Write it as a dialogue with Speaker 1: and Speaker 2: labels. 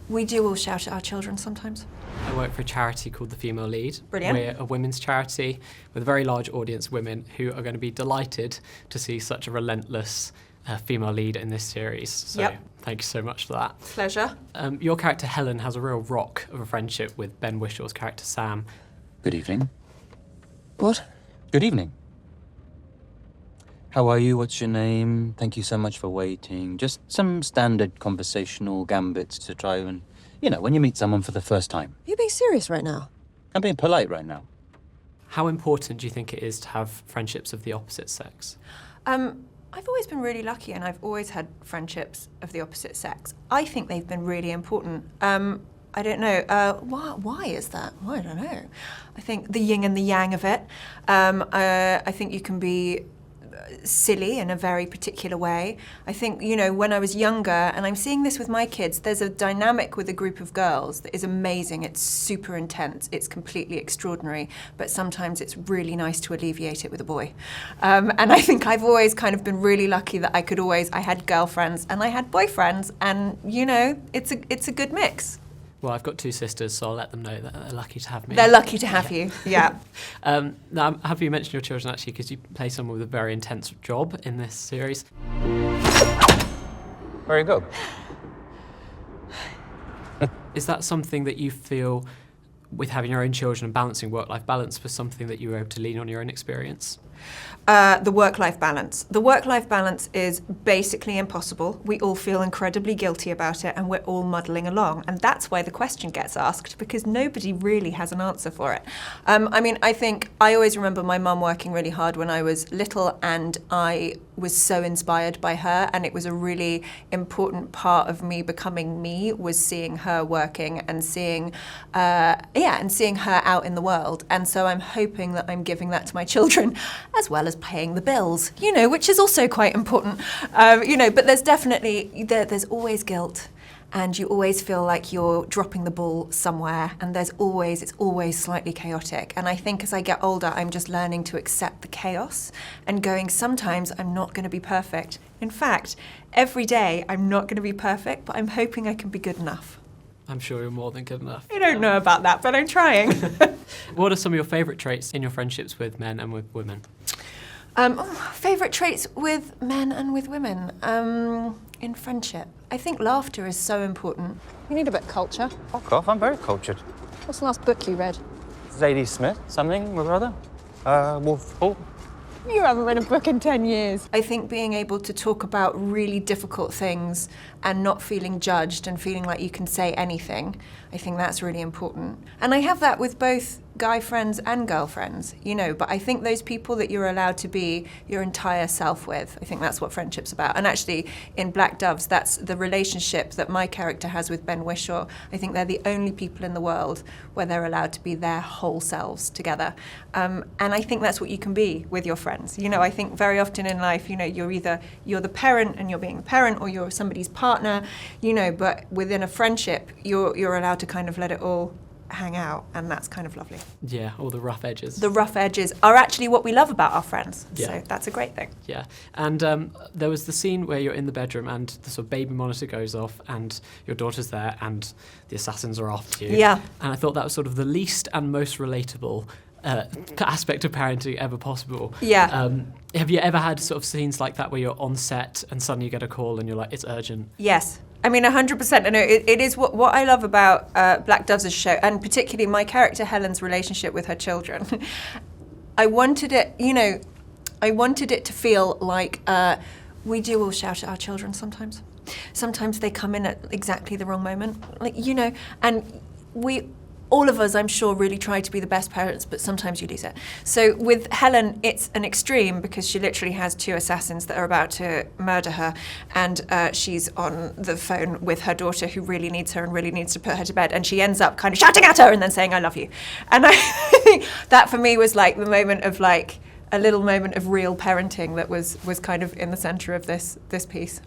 Speaker 1: we do all shout at our children sometimes.
Speaker 2: I work for a charity called The Female Lead.
Speaker 1: Brilliant.
Speaker 2: We're a women's charity with a very large audience of women who are going to be delighted to see such a relentless female lead in this series. So Thank you so much for that.
Speaker 1: Pleasure.
Speaker 2: Your character Helen has a real rock of a friendship with Ben Whishaw's character Sam.
Speaker 3: Good evening.
Speaker 4: What?
Speaker 3: Good evening. How are you? What's your name? Thank you so much for waiting. Just some standard conversational gambits to try and, when you meet someone for the first time.
Speaker 4: Are you being serious right now?
Speaker 3: I'm being polite right now.
Speaker 2: How important do you think it is to have friendships of the opposite sex?
Speaker 1: I've always been really lucky and I've always had friendships of the opposite sex. I think they've been really important. I don't know. Why is that? Well, I don't know. I think the yin and the yang of it. I think you can be silly in a very particular way. I think, when I was younger, and I'm seeing this with my kids, there's a dynamic with a group of girls that is amazing. It's super intense. It's completely extraordinary. But sometimes it's really nice to alleviate it with a boy. And I think I've always kind of been really lucky that I had girlfriends and I had boyfriends, and, it's a good mix.
Speaker 2: Well, I've got two sisters, so I'll let them know that they're lucky to have me.
Speaker 1: They're lucky to have you, yeah.
Speaker 2: Now, I'm happy you mentioned your children, actually, because you play someone with a very intense job in this series.
Speaker 3: Where you go?
Speaker 2: Is that something that you feel, with having your own children and balancing work-life balance, was something that you were able to lean on your own experience?
Speaker 1: The work-life balance. The work-life balance is basically impossible. We all feel incredibly guilty about it and we're all muddling along. And that's why the question gets asked, because nobody really has an answer for it. I think I always remember my mum working really hard when I was little, and I was so inspired by her, and it was a really important part of me becoming me, was seeing her working and seeing her out in the world. And so I'm hoping that I'm giving that to my children, as well as paying the bills, which is also quite important. But there's definitely, there's always guilt, and you always feel like you're dropping the ball somewhere, and it's always slightly chaotic. And I think as I get older, I'm just learning to accept the chaos and going, sometimes I'm not going to be perfect. In fact, every day I'm not going to be perfect, but I'm hoping I can be good enough.
Speaker 2: I'm sure you're more than good enough.
Speaker 1: I don't know about that, but I'm trying.
Speaker 2: What are some of your favourite traits in your friendships with men and with women?
Speaker 1: Favourite traits with men and with women in friendship. I think laughter is so important.
Speaker 4: You need a bit of culture.
Speaker 3: Fuck off, I'm very cultured.
Speaker 4: What's the last book you read?
Speaker 3: Zadie Smith, something or other. Wolf Hall.
Speaker 4: You haven't read a book in 10 years.
Speaker 1: I think being able to talk about really difficult things and not feeling judged and feeling like you can say anything, I think that's really important. And I have that with both guy friends and girlfriends, but I think those people that you're allowed to be your entire self with, I think that's what friendship's about. And actually, in Black Doves, that's the relationship that my character has with Ben Whishaw. I think they're the only people in the world where they're allowed to be their whole selves together. And I think that's what you can be with your friends. I think very often in life, you're the parent and you're being the parent, or you're somebody's partner, but within a friendship, you're allowed to kind of let it all hang out, and that's kind of lovely.
Speaker 2: Yeah, all the rough edges.
Speaker 1: The rough edges are actually what we love about our friends, so that's a great thing.
Speaker 2: Yeah, and there was the scene where you're in the bedroom and the sort of baby monitor goes off and your daughter's there and the assassins are after you.
Speaker 1: Yeah.
Speaker 2: And I thought that was sort of the least and most relatable aspect of parenting ever possible.
Speaker 1: Yeah.
Speaker 2: Have you ever had sort of scenes like that where you're on set and suddenly you get a call and you're like, it's urgent?
Speaker 1: Yes. 100%. I know it is what I love about Black Doves' show, and particularly my character Helen's relationship with her children. I wanted it to feel like we do all shout at our children sometimes. Sometimes they come in at exactly the wrong moment, and all of us, I'm sure, really try to be the best parents, but sometimes you lose it. So with Helen, it's an extreme because she literally has two assassins that are about to murder her, and she's on the phone with her daughter who really needs her and really needs to put her to bed, and she ends up kind of shouting at her and then saying, I love you. And I think that for me was like the moment of like a little moment of real parenting that was kind of in the centre of this piece.